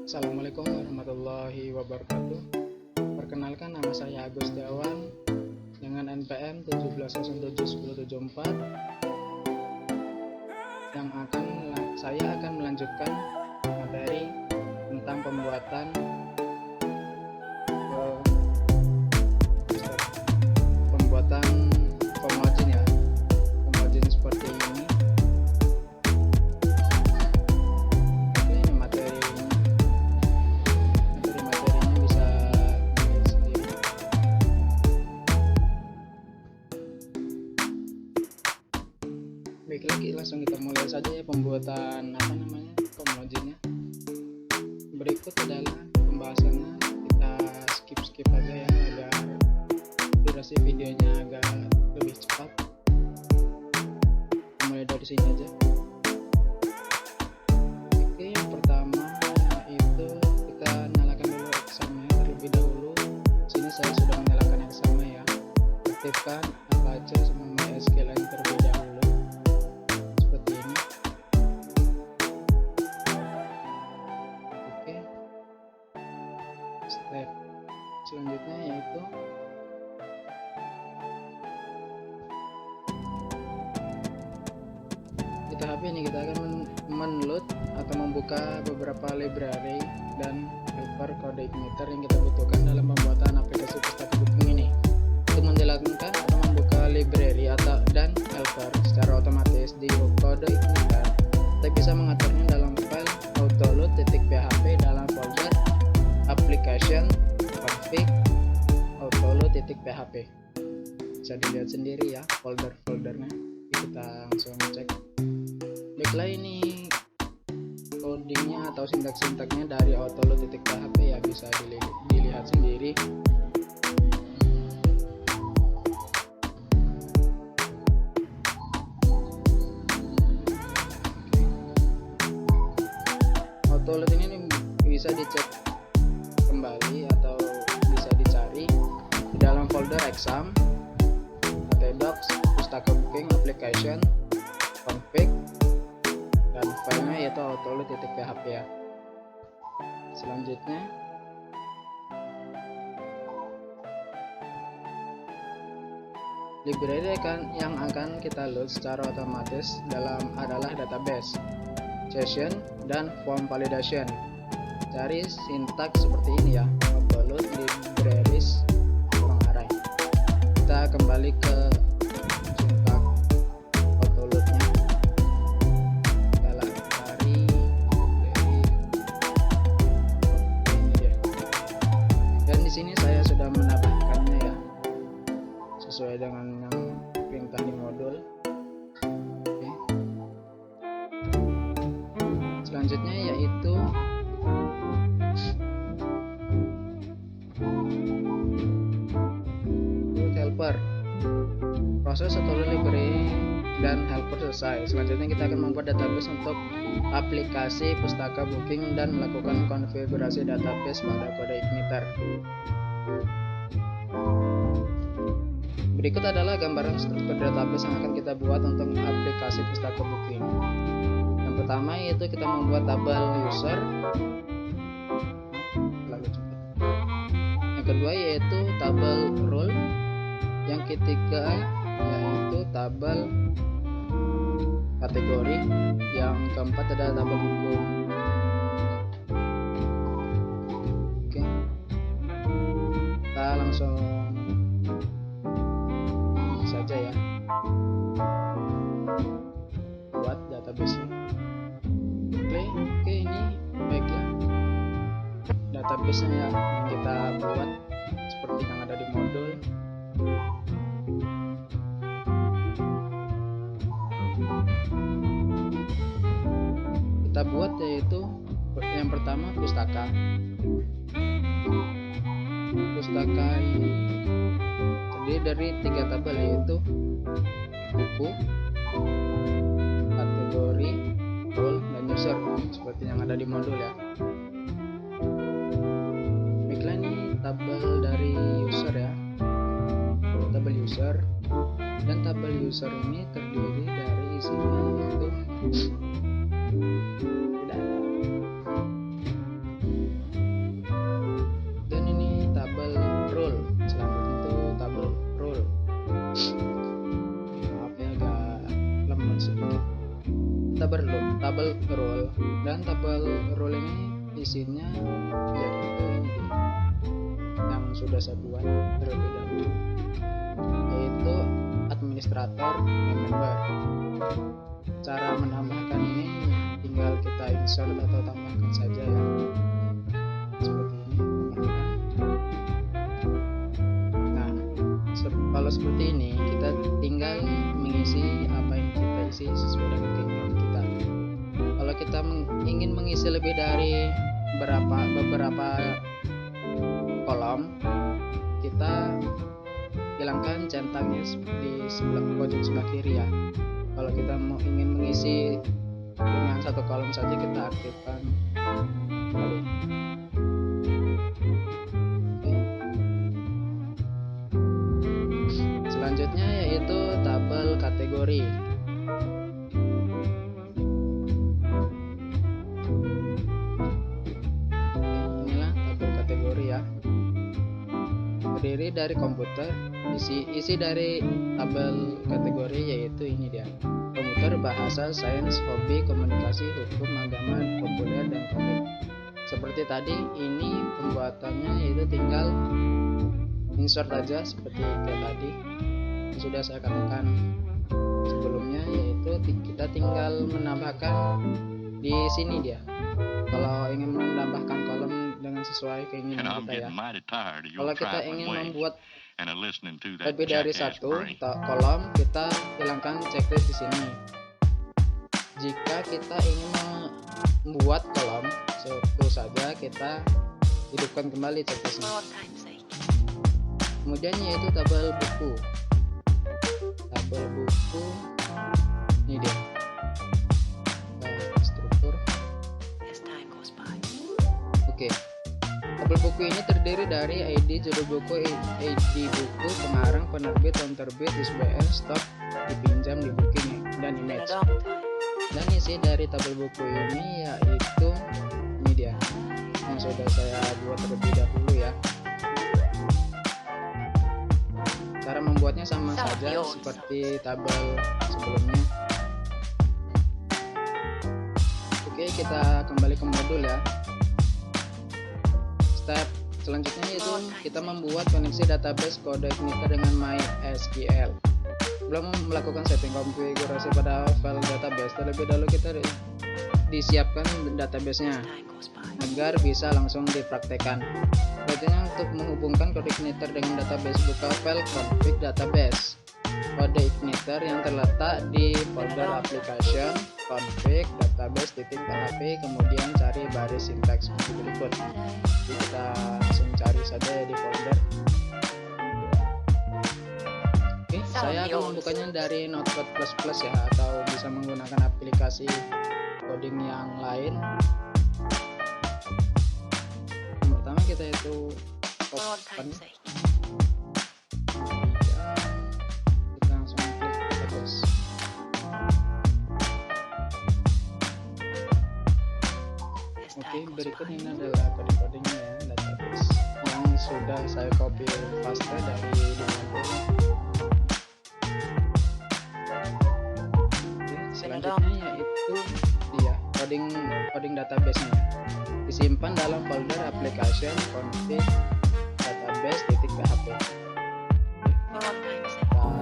Assalamualaikum warahmatullahi wabarakatuh. Perkenalkan, nama saya Agus Dawan dengan NPM 17071074 yang saya akan melanjutkan materi tentang pembuatan Comojin ya. Comojin seperti ini. Ini materinya bisa dilihat sendiri. Baiklah, langsung kita mulai saja ya pembuatan Comojinnya. Berikut adalah pembahasannya, kita skip aja ya agar durasi videonya agak lebih cepat. Mulai dari sini aja. Oke, yang pertama itu kita nyalakan dulu examnya terlebih dahulu. Sini saya sudah menyalakan examnya ya. Aktifkan Apache sama MySQL terlebih dahulu seperti ini. Oke, step selanjutnya yaitu di tahap ini kita akan menload atau membuka beberapa library dan helper kode igniter yang kita butuhkan dalam pembuatan aplikasi pustaka booking ini. Untuk menjalankan atau membuka library dan helper secara otomatis di kode igniter, kita bisa mengaturnya dalam file autoload.php dalam folder application config autoload.php. Bisa dilihat sendiri ya foldernya. Kita langsung cek. Baiklah, ini codingnya atau sintaknya dari autoload.php ya, bisa dilihat sendiri. Autoload ini bisa dicek kembali atau bisa dicari di dalam folder exam, docs, pustaka booking, application, config, dan filenya yaitu autoload.php ya. Selanjutnya library yang akan kita load secara otomatis adalah database, session, dan form validation. Cari sintaks seperti ini ya, autoload libraries array. Kita kembali ke sintak autoloadnya. Kita cari library ini dia. Dan di sini saya sudah menambahkannya ya, sesuai dengan yang perintah di modul. Oke. Selanjutnya yaitu helper. Proses autoload library dan helper selesai. Selanjutnya kita akan membuat database untuk aplikasi pustaka booking dan melakukan konfigurasi database pada kode igniter. Berikut adalah gambaran struktur database yang akan kita buat untuk aplikasi pustaka booking. Yang pertama yaitu kita membuat tabel user. Yang kedua yaitu tabel role. Yang ketiga yaitu tabel kategori. Yang keempat adalah tabel hukum. Oke, kita langsung saja ya buat database-nya. Oke, ini baiklah database-nya ya, yang kita buat seperti yang ada di modul. Kita buat yaitu yang pertama pustaka ini terdiri dari 3 tabel yaitu buku, kategori, role, dan user seperti yang ada di modul ya. Baiklah, ini tabel dari user ya, tabel user, dan tabel user ini terdiri dari isinya yaitu isinya yaitu ini dia, yang sudah saya buat terlebih dahulu, yaitu administrator member. Cara menambahkan ini tinggal kita insert atau tambahkan saja ya, seperti ini tambahkan. Nah, kalau seperti ini kita tinggal mengisi apa yang kita isi sesuai dengan keinginan kita. Kalau kita ingin mengisi lebih dari beberapa kolom, kita hilangkan centangnya di sebelah pojok sebelah kiri ya. Kalau kita ingin mengisi dengan satu kolom saja, kita aktifkan kembali. Selanjutnya yaitu tabel kategori. Inilah tabel kategori ya, terdiri dari komputer. Isi dari tabel kategori yaitu ini dia: komputer, bahasa, sains, hobi, komunikasi, hukum, agama, populer, dan komik. Seperti tadi, ini pembuatannya yaitu tinggal insert aja seperti kayak tadi yang sudah saya katakan sebelumnya, yaitu kita tinggal menambahkan di sini dia. Kalau ingin menambahkan kolom dengan sesuai keinginan kita ya. Kalau kita ingin membuat lebih dari satu kolom, kita hilangkan checklist di sini. Jika kita ingin membuat kolom satu saja, kita hidupkan kembali checklistnya. Kemudian yaitu tabel buku. Tabel buku ini dia. Struktur. Oke. Tabel buku ini terdiri dari ID judul buku, ID buku, pengarang, penerbit, tahun terbit, ISBN, stok, dipinjam, di booking, dan image. Dan isi dari tabel buku ini yaitu ini dia, yang sudah saya buat terlebih dahulu ya. Cara membuatnya sama saja seperti tabel sebelumnya. Oke, kita kembali ke modul ya. Step selanjutnya yaitu kita membuat koneksi database kode igniter dengan MySQL. Sebelum melakukan setting konfigurasi pada file database, terlebih dahulu kita disiapkan databasenya agar bisa langsung dipraktekkan. Selanjutnya, untuk menghubungkan kode igniter dengan database, buka file config database kode igniter yang terletak di folder application config database.php, kemudian cari baris sintaks berikut. Jadi kita langsung cari saja di folder. Oke, saya akan membukanya dari Notepad++ ya, atau bisa menggunakan aplikasi coding yang lain. Yang pertama kita itu open. Kita langsung klik database. Oke, berikut ini adalah kode-kodenya ya, database yang sudah saya copy paste dari download. Selanjutnya yaitu dia coding database-nya, disimpan dalam folder application config database.php.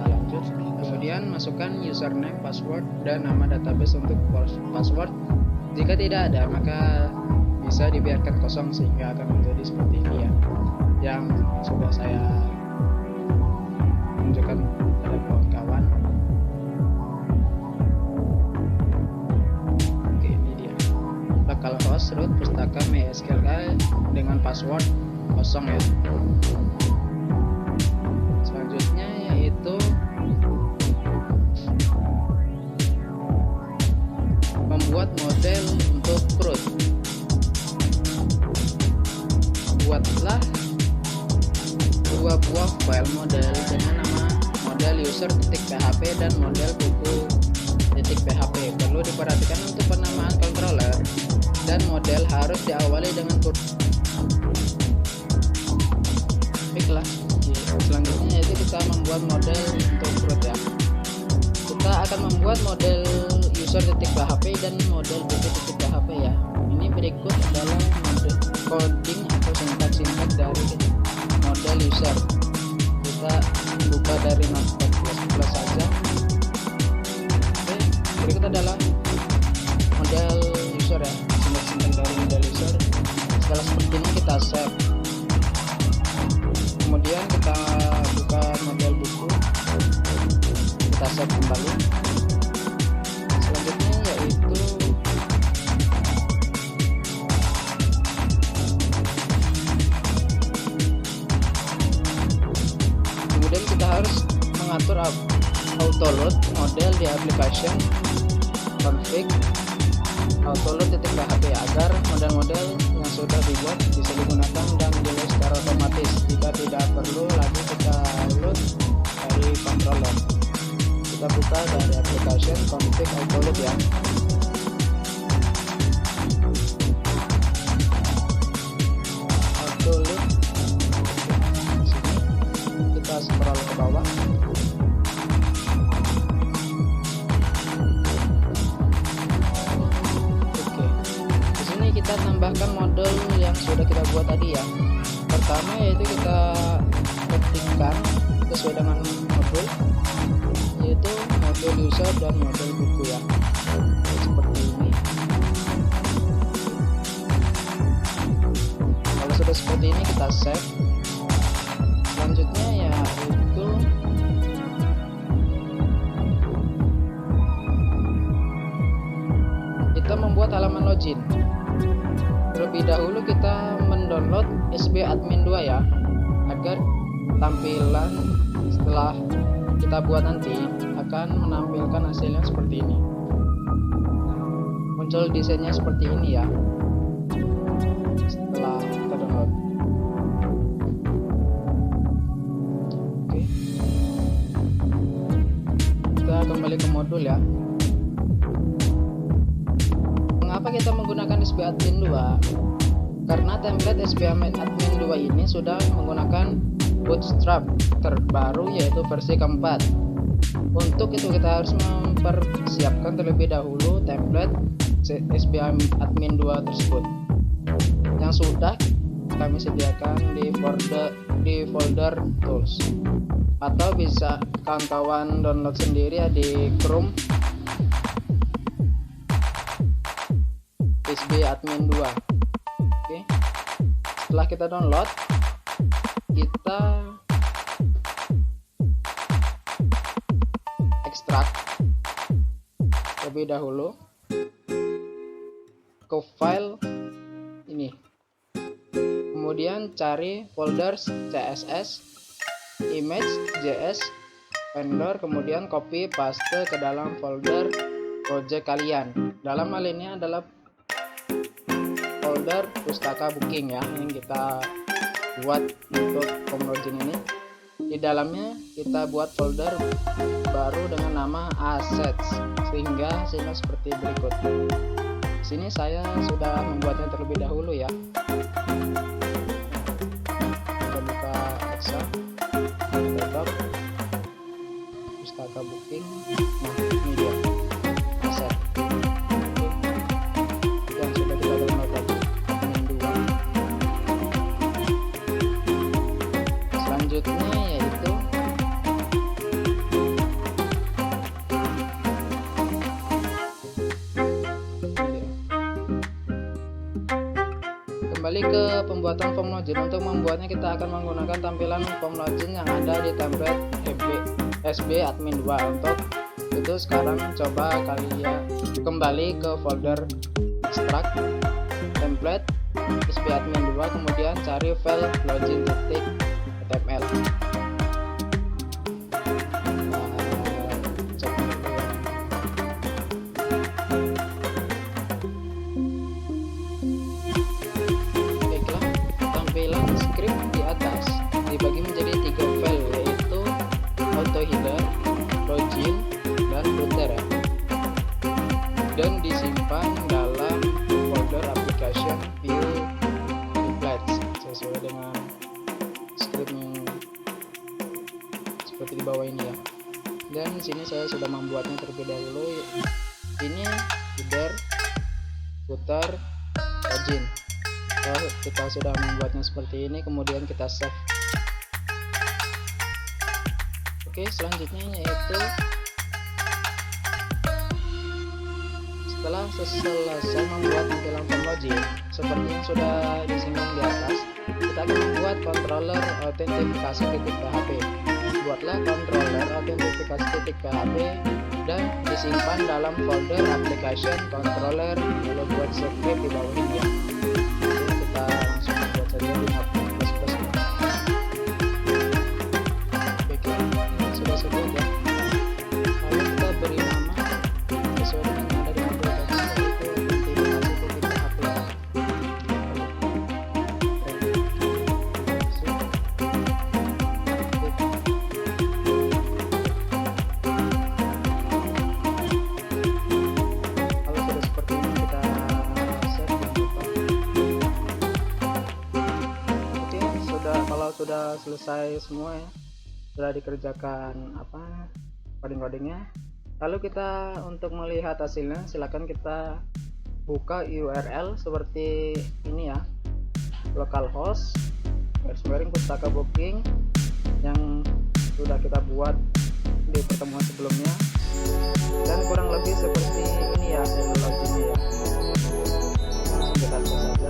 Lanjut, kemudian masukkan username, password, dan nama database. Untuk password, jika tidak ada maka bisa dibiarkan kosong sehingga akan menjadi seperti ini ya, yang sudah saya tunjukkan pada kawan-kawan. Oke, ini dia. Localhost root pustaka MySQL dengan password kosong ya. Selanjutnya yaitu membuat model untuk root. Buatlah dua buah file model dengan nama model user.php dan model buku.php. Perlu diperhatikan untuk penamaan controller dan model harus diawali dengan baiklah. Selanjutnya yaitu kita membuat model untuk root ya. Kita akan membuat model user.php dan model buku.php ya. Ini berikut adalah model coding atau sintak dari model user. Kita buka dari Notepad++ saja. Oke, berikut adalah model user ya, sintak dari model user. Setelah seperti ini kita save. Kemudian kita buka model buku, kita save kembali. Selanjutnya yaitu kemudian kita harus mengatur auto load model di application config autoload.php agar model-model yang sudah dibuat bisa digunakan dan di-load secara otomatis jika tidak perlu lagi kita load dari controller. Kita buka dari application config autoload ya. Autoload sini kita scroll ke bawah. Kita tambahkan model yang sudah kita buat tadi ya. Pertama yaitu kita ketikkan sesuai dengan modul, yaitu model user dan model buku ya, seperti ini. Kalau sudah seperti ini kita save. Selanjutnya yaitu kita membuat halaman login. Terlebih dahulu kita mendownload SB Admin 2 ya, agar tampilan setelah kita buat nanti akan menampilkan hasilnya seperti ini. Muncul desainnya seperti ini ya setelah kita download. Oke, kita kembali ke modul ya. Mengapa kita menggunakan SB Admin 2? Karena template SB Admin 2 ini sudah menggunakan Bootstrap terbaru yaitu versi keempat. Untuk itu kita harus mempersiapkan terlebih dahulu template SB Admin 2 tersebut yang sudah kami sediakan di folder tools, atau bisa kawan-kawan download sendiri ya di Chrome. SB Admin 2. Oke. Setelah kita download, kita ekstrak terlebih dahulu ke file ini. Kemudian cari folder CSS, image.js, vendor, kemudian copy paste ke dalam folder project kalian. Dalam hal ini adalah folder pustaka booking ya, yang kita buat untuk form login ini. Di dalamnya kita buat folder baru dengan nama assets, sehingga hasilnya seperti berikut. Sini saya sudah membuatnya terlebih dahulu ya. Kita buka Excel, laptop, pustaka booking. Nah, ini dia asset yang sudah kita download tadi. Selanjutnya yaitu kembali ke pembuatan form login. Untuk membuatnya kita akan menggunakan tampilan form login yang ada di template SB Admin 2. Untuk itu sekarang coba kalian kembali ke folder extract template SB Admin 2, kemudian cari file login.html. Baiklah, tampilan script di atas dibagi menjadi 3 file, yaitu auto header, login, dan footer ya. Dan disimpan dalam folder application view templates sesuai dengan scriptnya seperti di bawah ini ya. Dan sini saya sudah membuatnya terlebih dahulu. Ini header, footer, login. Kalau kita sudah membuatnya seperti ini, kemudian kita save. Oke, selanjutnya yaitu setelah selesai membuat tampilan login seperti yang sudah disinggung di atas, kita akan membuat controller autentifikasi.php. Buatlah controller autentifikasi.php dan disimpan dalam folder application controller, lalu buat script di bawah ini ya. Jadi kita langsung buat saja di hapus plus. Oke, ini sudah sebut ya. Lalu kita beri nama sesuai dengan yang ada di aplikasi, yaitu autentifikasi.php. Kalau sudah selesai semua ya, sudah dikerjakan coding-codingnya, lalu kita untuk melihat hasilnya silakan kita buka URL seperti ini ya, localhost /pustaka booking yang sudah kita buat di pertemuan sebelumnya, dan kurang lebih seperti ini ya hasil loginnya ya. Langsung kita tes saja.